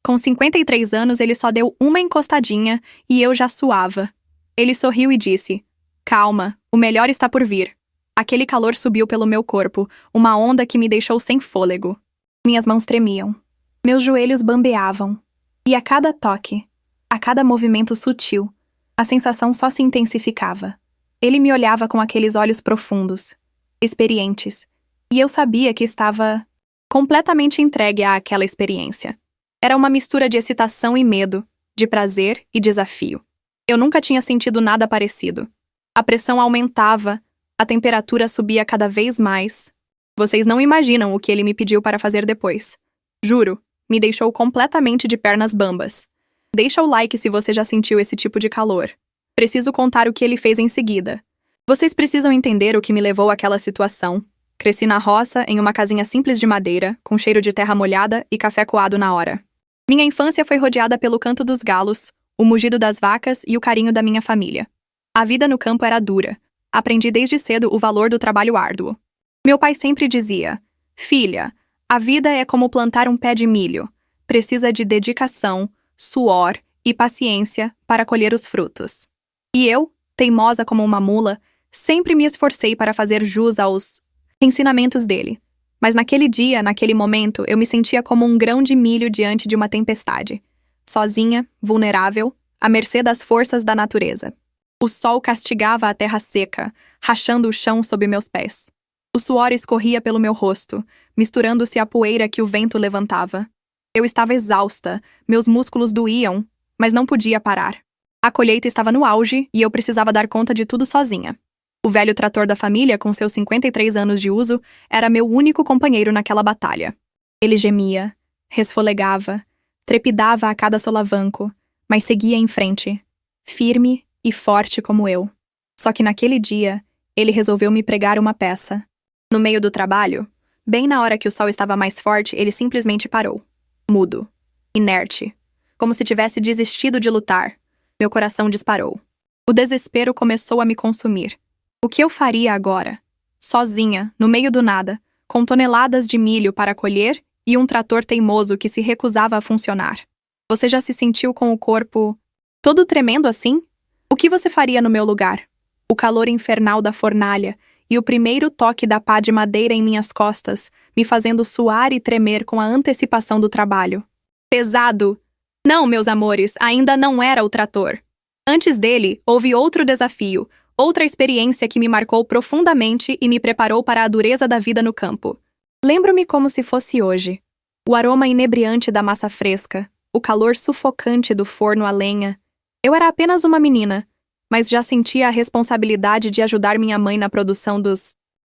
Com 53 anos, ele só deu uma encostadinha e eu já suava. Ele sorriu e disse: "Calma, o melhor está por vir." Aquele calor subiu pelo meu corpo, uma onda que me deixou sem fôlego. Minhas mãos tremiam. Meus joelhos bambeavam. E a cada toque, a cada movimento sutil, a sensação só se intensificava. Ele me olhava com aqueles olhos profundos, experientes, e eu sabia que estava completamente entregue àquela experiência. Era uma mistura de excitação e medo, de prazer e desafio. Eu nunca tinha sentido nada parecido. A pressão aumentava, a temperatura subia cada vez mais. Vocês não imaginam o que ele me pediu para fazer depois. Juro, me deixou completamente de pernas bambas. Deixa o like se você já sentiu esse tipo de calor. Preciso contar o que ele fez em seguida. Vocês precisam entender o que me levou àquela situação. Cresci na roça, em uma casinha simples de madeira, com cheiro de terra molhada e café coado na hora. Minha infância foi rodeada pelo canto dos galos, o mugido das vacas e o carinho da minha família. A vida no campo era dura. Aprendi desde cedo o valor do trabalho árduo. Meu pai sempre dizia: "Filha, a vida é como plantar um pé de milho. Precisa de dedicação, suor e paciência para colher os frutos." E eu, teimosa como uma mula, sempre me esforcei para fazer jus aos ensinamentos dele. Mas naquele dia, naquele momento, eu me sentia como um grão de milho diante de uma tempestade. Sozinha, vulnerável, à mercê das forças da natureza. O sol castigava a terra seca, rachando o chão sob meus pés. O suor escorria pelo meu rosto, misturando-se à poeira que o vento levantava. Eu estava exausta, meus músculos doíam, mas não podia parar. A colheita estava no auge e eu precisava dar conta de tudo sozinha. O velho trator da família, com seus 53 anos de uso, era meu único companheiro naquela batalha. Ele gemia, resfolegava, trepidava a cada solavanco, mas seguia em frente, firme e forte como eu. Só que naquele dia, ele resolveu me pregar uma peça. No meio do trabalho, bem na hora que o sol estava mais forte, ele simplesmente parou. Mudo, inerte, como se tivesse desistido de lutar. Meu coração disparou. O desespero começou a me consumir. O que eu faria agora? Sozinha, no meio do nada, com toneladas de milho para colher e um trator teimoso que se recusava a funcionar. Você já se sentiu com o corpo todo tremendo assim? O que você faria no meu lugar? O calor infernal da fornalha e o primeiro toque da pá de madeira em minhas costas, me fazendo suar e tremer com a antecipação do trabalho. Pesado! Não, meus amores, ainda não era o trator. Antes dele, houve outro desafio, outra experiência que me marcou profundamente e me preparou para a dureza da vida no campo. Lembro-me como se fosse hoje. O aroma inebriante da massa fresca, o calor sufocante do forno a lenha. Eu era apenas uma menina, mas já sentia a responsabilidade de ajudar minha mãe na produção dos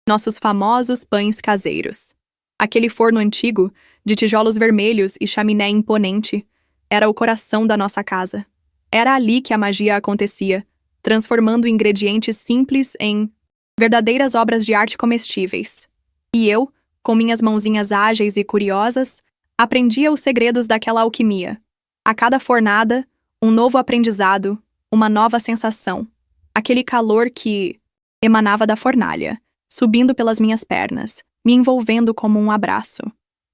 nossos famosos pães caseiros. Aquele forno antigo, de tijolos vermelhos e chaminé imponente, era o coração da nossa casa. Era ali que a magia acontecia, transformando ingredientes simples em verdadeiras obras de arte comestíveis. E eu, com minhas mãozinhas ágeis e curiosas, aprendia os segredos daquela alquimia. A cada fornada, um novo aprendizado, uma nova sensação. Aquele calor que emanava da fornalha, subindo pelas minhas pernas, me envolvendo como um abraço.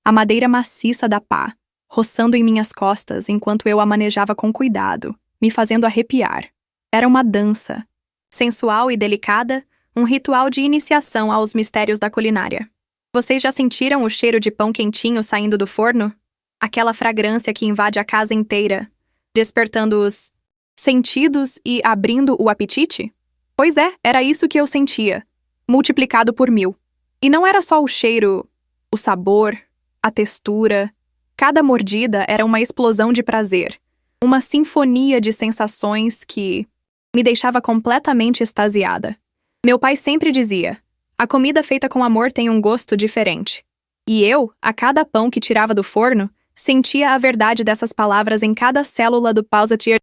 A madeira maciça da pá, roçando em minhas costas enquanto eu a manejava com cuidado, me fazendo arrepiar. Era uma dança, sensual e delicada, um ritual de iniciação aos mistérios da culinária. Vocês já sentiram o cheiro de pão quentinho saindo do forno? Aquela fragrância que invade a casa inteira, despertando os sentidos e abrindo o apetite? Pois é, era isso que eu sentia, multiplicado por 1000. E não era só o cheiro, o sabor, a textura. Cada mordida era uma explosão de prazer, uma sinfonia de sensações que me deixava completamente extasiada. Meu pai sempre dizia: "A comida feita com amor tem um gosto diferente." E eu, a cada pão que tirava do forno, sentia a verdade dessas palavras em cada célula do pulsatier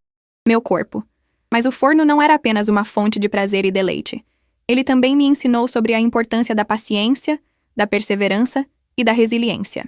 meu corpo. Mas o forno não era apenas uma fonte de prazer e deleite. Ele também me ensinou sobre a importância da paciência, da perseverança e da resiliência.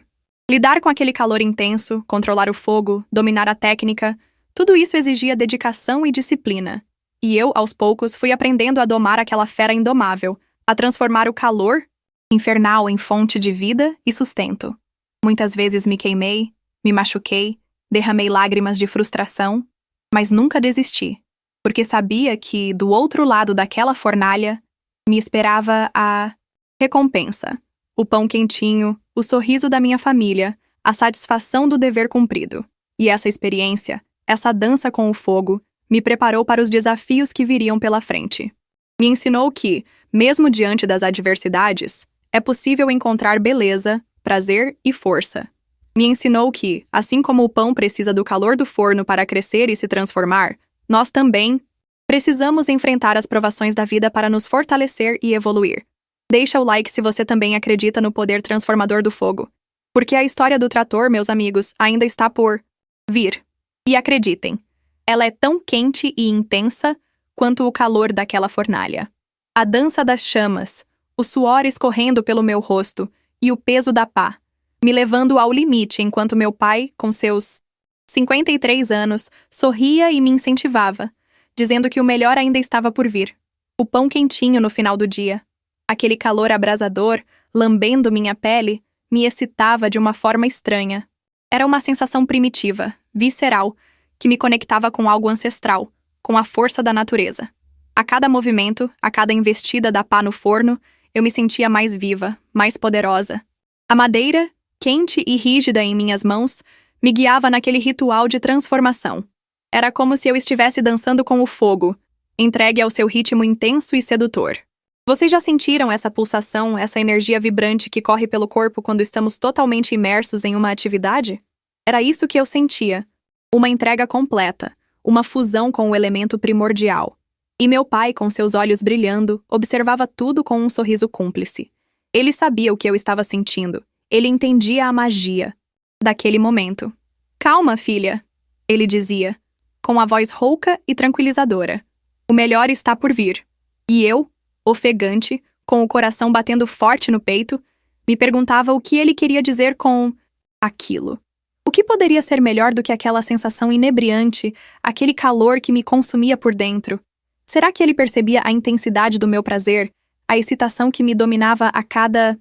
Lidar com aquele calor intenso, controlar o fogo, dominar a técnica, tudo isso exigia dedicação e disciplina. E eu, aos poucos, fui aprendendo a domar aquela fera indomável, a transformar o calor infernal em fonte de vida e sustento. Muitas vezes me queimei, me machuquei, derramei lágrimas de frustração, mas nunca desisti, porque sabia que, do outro lado daquela fornalha, me esperava a recompensa, o pão quentinho, o sorriso da minha família, a satisfação do dever cumprido. E essa experiência, essa dança com o fogo, me preparou para os desafios que viriam pela frente. Me ensinou que, mesmo diante das adversidades, é possível encontrar beleza, prazer e força. Me ensinou que, assim como o pão precisa do calor do forno para crescer e se transformar, nós também precisamos enfrentar as provações da vida para nos fortalecer e evoluir. Deixa o like se você também acredita no poder transformador do fogo. Porque a história do trator, meus amigos, ainda está por vir. E acreditem, ela é tão quente e intensa quanto o calor daquela fornalha. A dança das chamas, o suor escorrendo pelo meu rosto e o peso da pá, me levando ao limite enquanto meu pai, com seus 53 anos, sorria e me incentivava, dizendo que o melhor ainda estava por vir. O pão quentinho no final do dia, aquele calor abrasador, lambendo minha pele, me excitava de uma forma estranha. Era uma sensação primitiva, visceral, que me conectava com algo ancestral, com a força da natureza. A cada movimento, a cada investida da pá no forno, eu me sentia mais viva, mais poderosa. A madeira, quente e rígida em minhas mãos, me guiava naquele ritual de transformação. Era como se eu estivesse dançando com o fogo, entregue ao seu ritmo intenso e sedutor. Vocês já sentiram essa pulsação, essa energia vibrante que corre pelo corpo quando estamos totalmente imersos em uma atividade? Era isso que eu sentia. Uma entrega completa, uma fusão com o elemento primordial. E meu pai, com seus olhos brilhando, observava tudo com um sorriso cúmplice. Ele sabia o que eu estava sentindo. Ele entendia a magia daquele momento. Calma, filha, ele dizia, com a voz rouca e tranquilizadora. O melhor está por vir. E eu, ofegante, com o coração batendo forte no peito, me perguntava o que ele queria dizer com aquilo. O que poderia ser melhor do que aquela sensação inebriante, aquele calor que me consumia por dentro? Será que ele percebia a intensidade do meu prazer, a excitação que me dominava a cada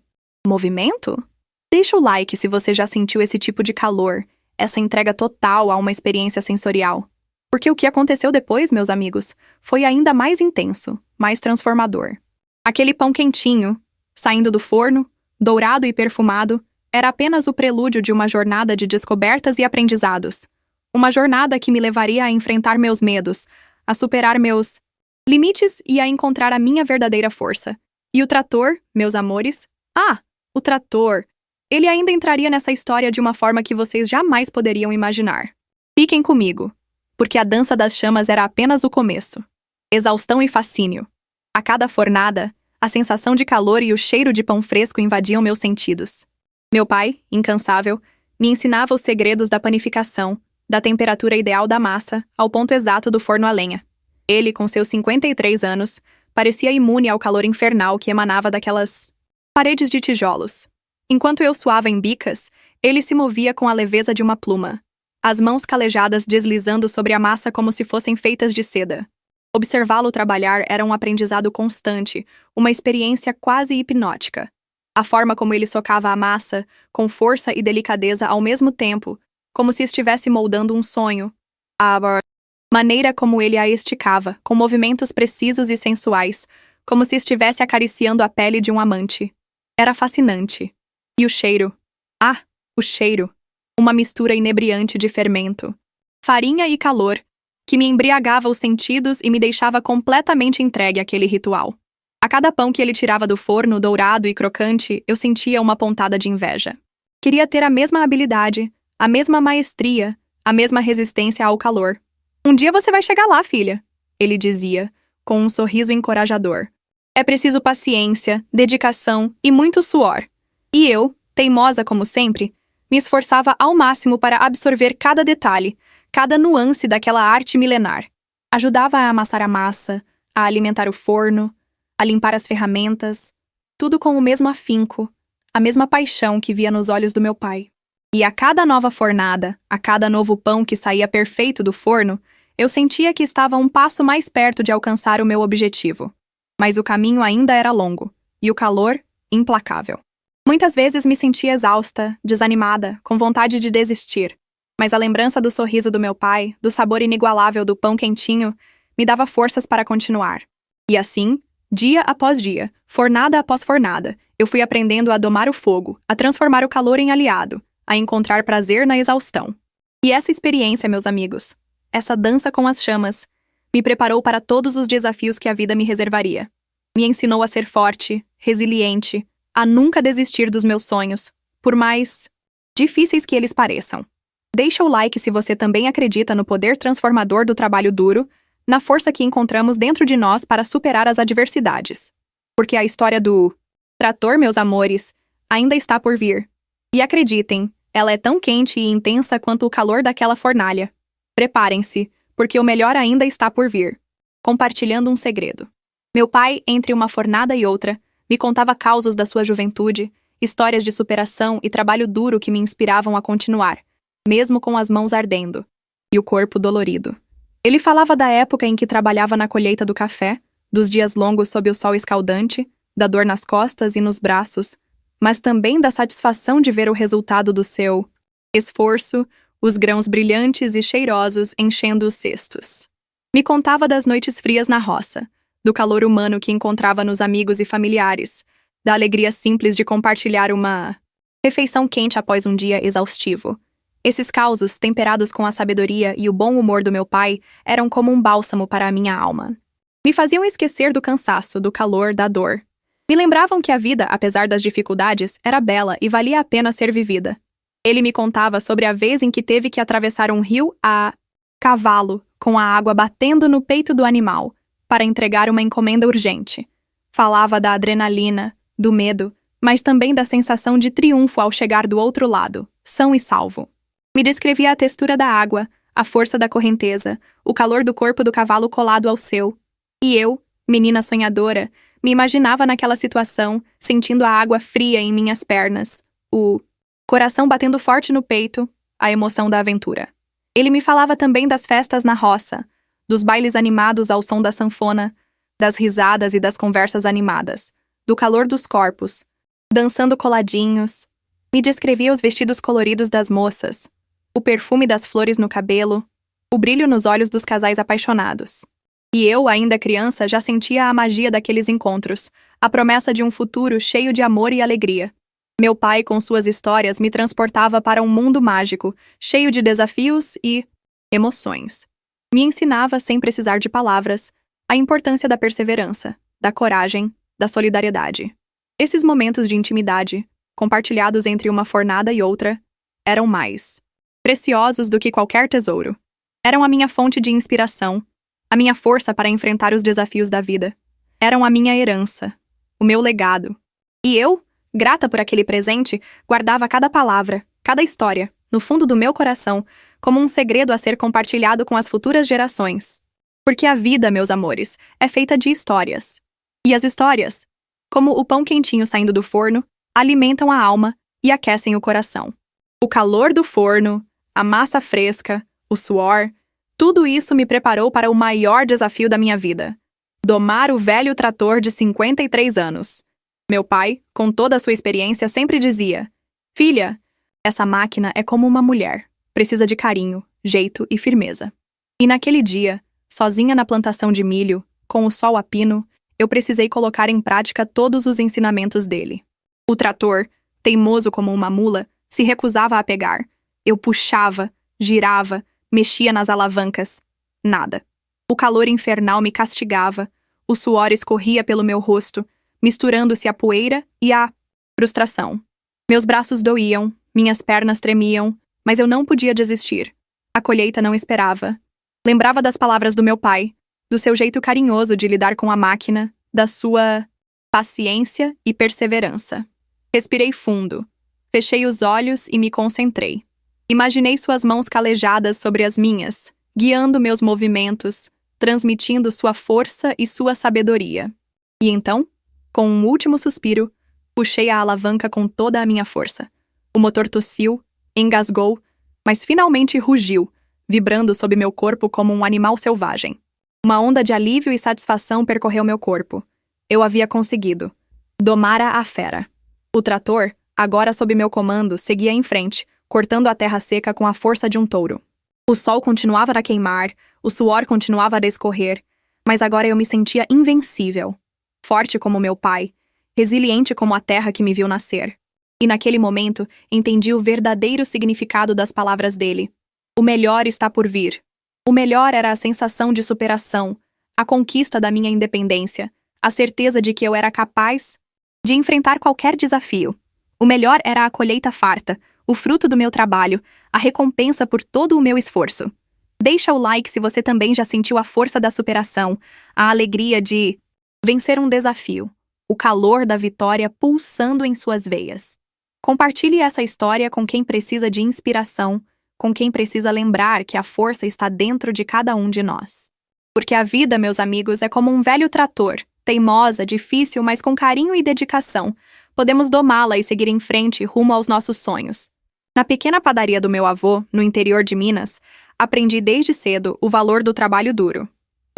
movimento? Deixa o like se você já sentiu esse tipo de calor, essa entrega total a uma experiência sensorial. Porque o que aconteceu depois, meus amigos, foi ainda mais intenso, mais transformador. Aquele pão quentinho, saindo do forno, dourado e perfumado, era apenas o prelúdio de uma jornada de descobertas e aprendizados. Uma jornada que me levaria a enfrentar meus medos, a superar meus limites e a encontrar a minha verdadeira força. E o trator, meus amores? O trator! Ele ainda entraria nessa história de uma forma que vocês jamais poderiam imaginar. Fiquem comigo, porque a dança das chamas era apenas o começo. Exaustão e fascínio. A cada fornada, a sensação de calor e o cheiro de pão fresco invadiam meus sentidos. Meu pai, incansável, me ensinava os segredos da panificação, da temperatura ideal da massa, ao ponto exato do forno a lenha. Ele, com seus 53 anos, parecia imune ao calor infernal que emanava daquelas paredes de tijolos. Enquanto eu suava em bicas, ele se movia com a leveza de uma pluma, as mãos calejadas deslizando sobre a massa como se fossem feitas de seda. Observá-lo trabalhar era um aprendizado constante, uma experiência quase hipnótica. A forma como ele socava a massa, com força e delicadeza ao mesmo tempo, como se estivesse moldando um sonho. A maneira como ele a esticava, com movimentos precisos e sensuais, como se estivesse acariciando a pele de um amante. Era fascinante. E o cheiro? O cheiro. Uma mistura inebriante de fermento, farinha e calor, que me embriagava os sentidos e me deixava completamente entregue àquele ritual. A cada pão que ele tirava do forno, dourado e crocante, eu sentia uma pontada de inveja. Queria ter a mesma habilidade, a mesma maestria, a mesma resistência ao calor. Um dia você vai chegar lá, filha, ele dizia, com um sorriso encorajador. É preciso paciência, dedicação e muito suor. E eu, teimosa como sempre, me esforçava ao máximo para absorver cada detalhe, cada nuance daquela arte milenar. Ajudava a amassar a massa, a alimentar o forno, a limpar as ferramentas, tudo com o mesmo afinco, a mesma paixão que via nos olhos do meu pai. E a cada nova fornada, a cada novo pão que saía perfeito do forno, eu sentia que estava um passo mais perto de alcançar o meu objetivo. Mas o caminho ainda era longo, e o calor, implacável. Muitas vezes me sentia exausta, desanimada, com vontade de desistir. Mas a lembrança do sorriso do meu pai, do sabor inigualável do pão quentinho, me dava forças para continuar. E assim, dia após dia, fornada após fornada, eu fui aprendendo a domar o fogo, a transformar o calor em aliado, a encontrar prazer na exaustão. E essa experiência, meus amigos, essa dança com as chamas, me preparou para todos os desafios que a vida me reservaria. Me ensinou a ser forte, resiliente, a nunca desistir dos meus sonhos, por mais difíceis que eles pareçam. Deixa o like se você também acredita no poder transformador do trabalho duro, na força que encontramos dentro de nós para superar as adversidades. Porque a história do trator, meus amores, ainda está por vir. E acreditem, ela é tão quente e intensa quanto o calor daquela fornalha. Preparem-se, porque o melhor ainda está por vir. Compartilhando um segredo. Meu pai, entre uma fornada e outra, me contava causos da sua juventude, histórias de superação e trabalho duro que me inspiravam a continuar, mesmo com as mãos ardendo e o corpo dolorido. Ele falava da época em que trabalhava na colheita do café, dos dias longos sob o sol escaldante, da dor nas costas e nos braços, mas também da satisfação de ver o resultado do seu esforço, os grãos brilhantes e cheirosos enchendo os cestos. Me contava das noites frias na roça, do calor humano que encontrava nos amigos e familiares, da alegria simples de compartilhar uma refeição quente após um dia exaustivo. Esses causos, temperados com a sabedoria e o bom humor do meu pai, eram como um bálsamo para a minha alma. Me faziam esquecer do cansaço, do calor, da dor. Me lembravam que a vida, apesar das dificuldades, era bela e valia a pena ser vivida. Ele me contava sobre a vez em que teve que atravessar um rio a cavalo, com a água batendo no peito do animal, para entregar uma encomenda urgente. Falava da adrenalina, do medo, mas também da sensação de triunfo ao chegar do outro lado, são e salvo. Me descrevia a textura da água, a força da correnteza, o calor do corpo do cavalo colado ao seu. E eu, menina sonhadora, me imaginava naquela situação, sentindo a água fria em minhas pernas, o coração batendo forte no peito, a emoção da aventura. Ele me falava também das festas na roça, dos bailes animados ao som da sanfona, das risadas e das conversas animadas, do calor dos corpos, dançando coladinhos. Me descrevia os vestidos coloridos das moças, o perfume das flores no cabelo, o brilho nos olhos dos casais apaixonados. E eu, ainda criança, já sentia a magia daqueles encontros, a promessa de um futuro cheio de amor e alegria. Meu pai, com suas histórias, me transportava para um mundo mágico, cheio de desafios e emoções. Me ensinava, sem precisar de palavras, a importância da perseverança, da coragem, da solidariedade. Esses momentos de intimidade, compartilhados entre uma fornada e outra, eram mais preciosos do que qualquer tesouro. Eram a minha fonte de inspiração, a minha força para enfrentar os desafios da vida. Eram a minha herança, o meu legado. E eu, grata por aquele presente, guardava cada palavra, cada história, no fundo do meu coração, como um segredo a ser compartilhado com as futuras gerações. Porque a vida, meus amores, é feita de histórias. E as histórias, como o pão quentinho saindo do forno, alimentam a alma e aquecem o coração. O calor do forno, a massa fresca, o suor, tudo isso me preparou para o maior desafio da minha vida: domar o velho trator de 53 anos. Meu pai, com toda a sua experiência, sempre dizia: "Filha, essa máquina é como uma mulher, precisa de carinho, jeito e firmeza." E naquele dia, sozinha na plantação de milho, com o sol a pino, eu precisei colocar em prática todos os ensinamentos dele. O trator, teimoso como uma mula, se recusava a pegar. Eu puxava, girava, mexia nas alavancas. Nada. O calor infernal me castigava, o suor escorria pelo meu rosto, misturando-se a poeira e a frustração. Meus braços doíam, minhas pernas tremiam, mas eu não podia desistir. A colheita não esperava. Lembrava das palavras do meu pai, do seu jeito carinhoso de lidar com a máquina, da sua paciência e perseverança. Respirei fundo, fechei os olhos e me concentrei. Imaginei suas mãos calejadas sobre as minhas, guiando meus movimentos, transmitindo sua força e sua sabedoria. E então, com um último suspiro, puxei a alavanca com toda a minha força. O motor tossiu, engasgou, mas finalmente rugiu, vibrando sob meu corpo como um animal selvagem. Uma onda de alívio e satisfação percorreu meu corpo. Eu havia conseguido. Domara a fera. O trator, agora sob meu comando, seguia em frente, cortando a terra seca com a força de um touro. O sol continuava a queimar, o suor continuava a escorrer, mas agora eu me sentia invencível. Forte como meu pai, resiliente como a terra que me viu nascer. E naquele momento, entendi o verdadeiro significado das palavras dele. O melhor está por vir. O melhor era a sensação de superação, a conquista da minha independência, a certeza de que eu era capaz de enfrentar qualquer desafio. O melhor era a colheita farta, o fruto do meu trabalho, a recompensa por todo o meu esforço. Deixa o like se você também já sentiu a força da superação, a alegria de vencer um desafio, o calor da vitória pulsando em suas veias. Compartilhe essa história com quem precisa de inspiração, com quem precisa lembrar que a força está dentro de cada um de nós. Porque a vida, meus amigos, é como um velho trator, teimosa, difícil, mas com carinho e dedicação. Podemos domá-la e seguir em frente rumo aos nossos sonhos. Na pequena padaria do meu avô, no interior de Minas, aprendi desde cedo o valor do trabalho duro.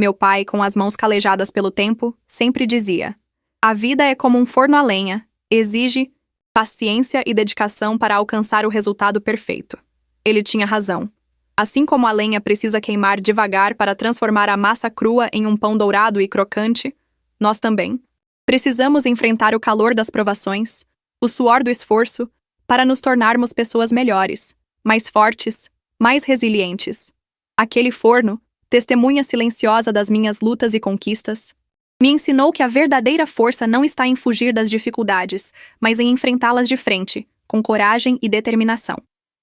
Meu pai, com as mãos calejadas pelo tempo, sempre dizia: a vida é como um forno a lenha, exige paciência e dedicação para alcançar o resultado perfeito. Ele tinha razão. Assim como a lenha precisa queimar devagar para transformar a massa crua em um pão dourado e crocante, nós também precisamos enfrentar o calor das provações, o suor do esforço, para nos tornarmos pessoas melhores, mais fortes, mais resilientes. Aquele forno, testemunha silenciosa das minhas lutas e conquistas, me ensinou que a verdadeira força não está em fugir das dificuldades, mas em enfrentá-las de frente, com coragem e determinação.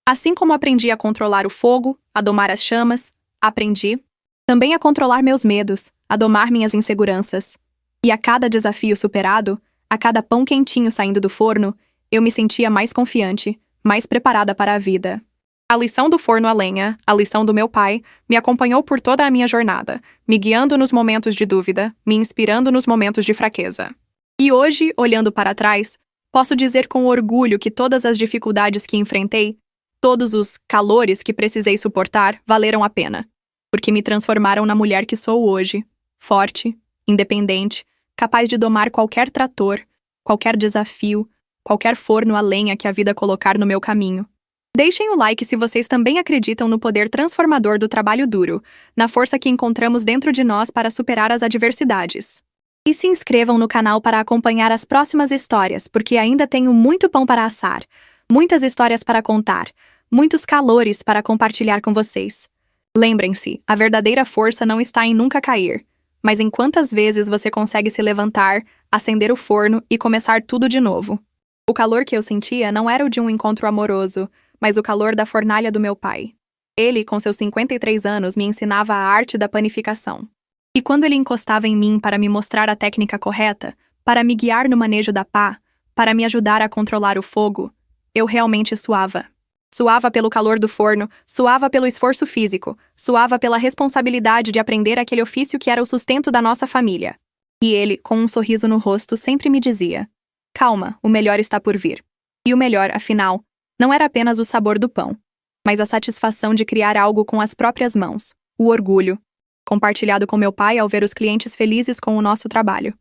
Assim como aprendi a controlar o fogo, a domar as chamas, aprendi também a controlar meus medos, a domar minhas inseguranças. E a cada desafio superado, a cada pão quentinho saindo do forno, eu me sentia mais confiante, mais preparada para a vida. A lição do forno a lenha, a lição do meu pai, me acompanhou por toda a minha jornada, me guiando nos momentos de dúvida, me inspirando nos momentos de fraqueza. E hoje, olhando para trás, posso dizer com orgulho que todas as dificuldades que enfrentei, todos os calores que precisei suportar, valeram a pena, porque me transformaram na mulher que sou hoje, forte, independente, capaz de domar qualquer trator, qualquer desafio, qualquer forno a lenha que a vida colocar no meu caminho. Deixem o like se vocês também acreditam no poder transformador do trabalho duro, na força que encontramos dentro de nós para superar as adversidades. E se inscrevam no canal para acompanhar as próximas histórias, porque ainda tenho muito pão para assar, muitas histórias para contar, muitos calores para compartilhar com vocês. Lembrem-se, a verdadeira força não está em nunca cair, mas em quantas vezes você consegue se levantar, acender o forno e começar tudo de novo. O calor que eu sentia não era o de um encontro amoroso, mas o calor da fornalha do meu pai. Ele, com seus 53 anos, me ensinava a arte da panificação. E quando ele encostava em mim para me mostrar a técnica correta, para me guiar no manejo da pá, para me ajudar a controlar o fogo, eu realmente suava. Suava pelo calor do forno, suava pelo esforço físico, suava pela responsabilidade de aprender aquele ofício que era o sustento da nossa família. E ele, com um sorriso no rosto, sempre me dizia: calma, o melhor está por vir. E o melhor, afinal, não era apenas o sabor do pão, mas a satisfação de criar algo com as próprias mãos, o orgulho, compartilhado com meu pai ao ver os clientes felizes com o nosso trabalho.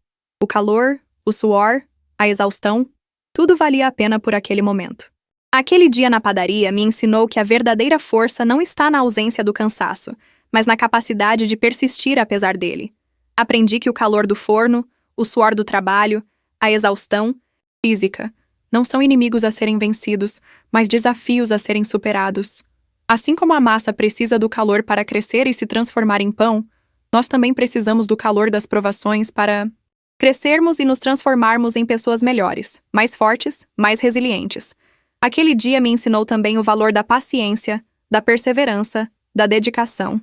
O calor, o suor, a exaustão, tudo valia a pena por aquele momento. Aquele dia na padaria me ensinou que a verdadeira força não está na ausência do cansaço, mas na capacidade de persistir apesar dele. Aprendi que o calor do forno, o suor do trabalho, a exaustão física não são inimigos a serem vencidos, mas desafios a serem superados. Assim como a massa precisa do calor para crescer e se transformar em pão, nós também precisamos do calor das provações para crescermos e nos transformarmos em pessoas melhores, mais fortes, mais resilientes. Aquele dia me ensinou também o valor da paciência, da perseverança, da dedicação.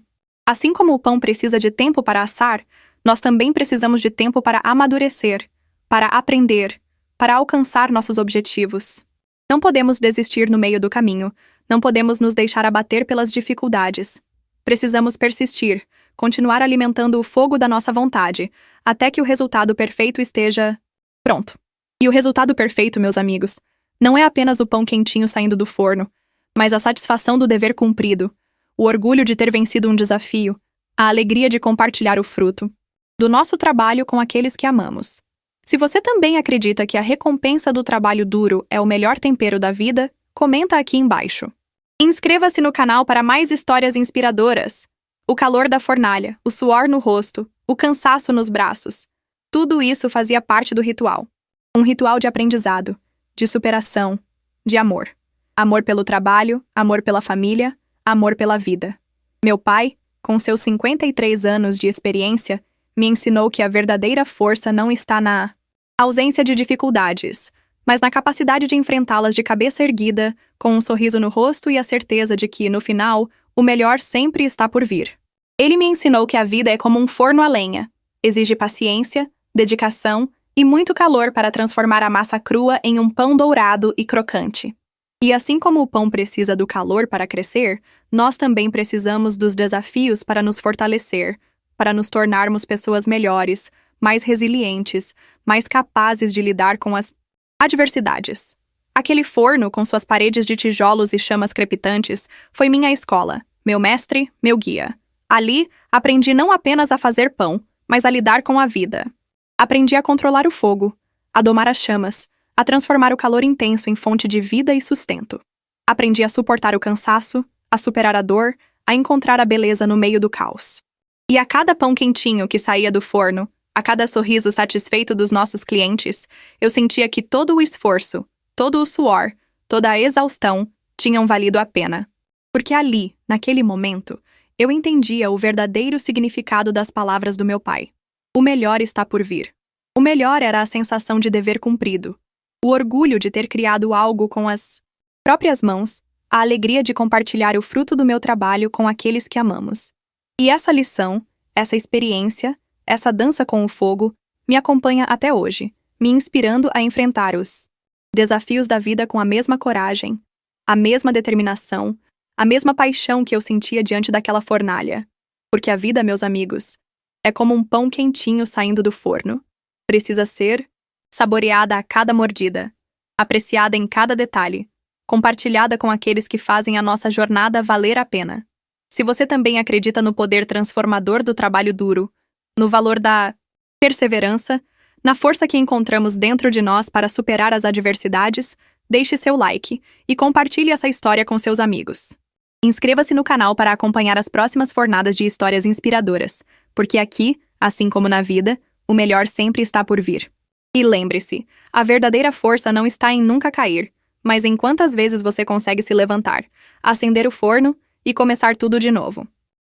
Assim como o pão precisa de tempo para assar, nós também precisamos de tempo para amadurecer, para aprender, para alcançar nossos objetivos. Não podemos desistir no meio do caminho, não podemos nos deixar abater pelas dificuldades. Precisamos persistir, continuar alimentando o fogo da nossa vontade, até que o resultado perfeito esteja pronto. E o resultado perfeito, meus amigos, não é apenas o pão quentinho saindo do forno, mas a satisfação do dever cumprido, o orgulho de ter vencido um desafio, a alegria de compartilhar o fruto do nosso trabalho com aqueles que amamos. Se você também acredita que a recompensa do trabalho duro é o melhor tempero da vida, comenta aqui embaixo. Inscreva-se no canal para mais histórias inspiradoras. O calor da fornalha, o suor no rosto, o cansaço nos braços. Tudo isso fazia parte do ritual. Um ritual de aprendizado, de superação, de amor. Amor pelo trabalho, amor pela família, amor pela vida. Meu pai, com seus 53 anos de experiência, me ensinou que a verdadeira força não está na ausência de dificuldades, mas na capacidade de enfrentá-las de cabeça erguida, com um sorriso no rosto e a certeza de que, no final, o melhor sempre está por vir. Ele me ensinou que a vida é como um forno a lenha. Exige paciência, dedicação e muito calor para transformar a massa crua em um pão dourado e crocante. E assim como o pão precisa do calor para crescer, nós também precisamos dos desafios para nos fortalecer, para nos tornarmos pessoas melhores, mais resilientes, mais capazes de lidar com as adversidades. Aquele forno, com suas paredes de tijolos e chamas crepitantes, foi minha escola, meu mestre, meu guia. Ali, aprendi não apenas a fazer pão, mas a lidar com a vida. Aprendi a controlar o fogo, a domar as chamas, a transformar o calor intenso em fonte de vida e sustento. Aprendi a suportar o cansaço, a superar a dor, a encontrar a beleza no meio do caos. E a cada pão quentinho que saía do forno, a cada sorriso satisfeito dos nossos clientes, eu sentia que todo o esforço, todo o suor, toda a exaustão tinham valido a pena. Porque ali, naquele momento, eu entendia o verdadeiro significado das palavras do meu pai. O melhor está por vir. O melhor era a sensação de dever cumprido, o orgulho de ter criado algo com as próprias mãos, a alegria de compartilhar o fruto do meu trabalho com aqueles que amamos. E essa lição, essa experiência, essa dança com o fogo, me acompanha até hoje, me inspirando a enfrentar os desafios da vida com a mesma coragem, a mesma determinação, a mesma paixão que eu sentia diante daquela fornalha. Porque a vida, meus amigos, é como um pão quentinho saindo do forno. Precisa ser saboreada a cada mordida, apreciada em cada detalhe, compartilhada com aqueles que fazem a nossa jornada valer a pena. Se você também acredita no poder transformador do trabalho duro, no valor da perseverança, na força que encontramos dentro de nós para superar as adversidades, deixe seu like e compartilhe essa história com seus amigos. Inscreva-se no canal para acompanhar as próximas fornadas de histórias inspiradoras, porque aqui, assim como na vida, o melhor sempre está por vir. E lembre-se, a verdadeira força não está em nunca cair, mas em quantas vezes você consegue se levantar, acender o forno e começar tudo de novo.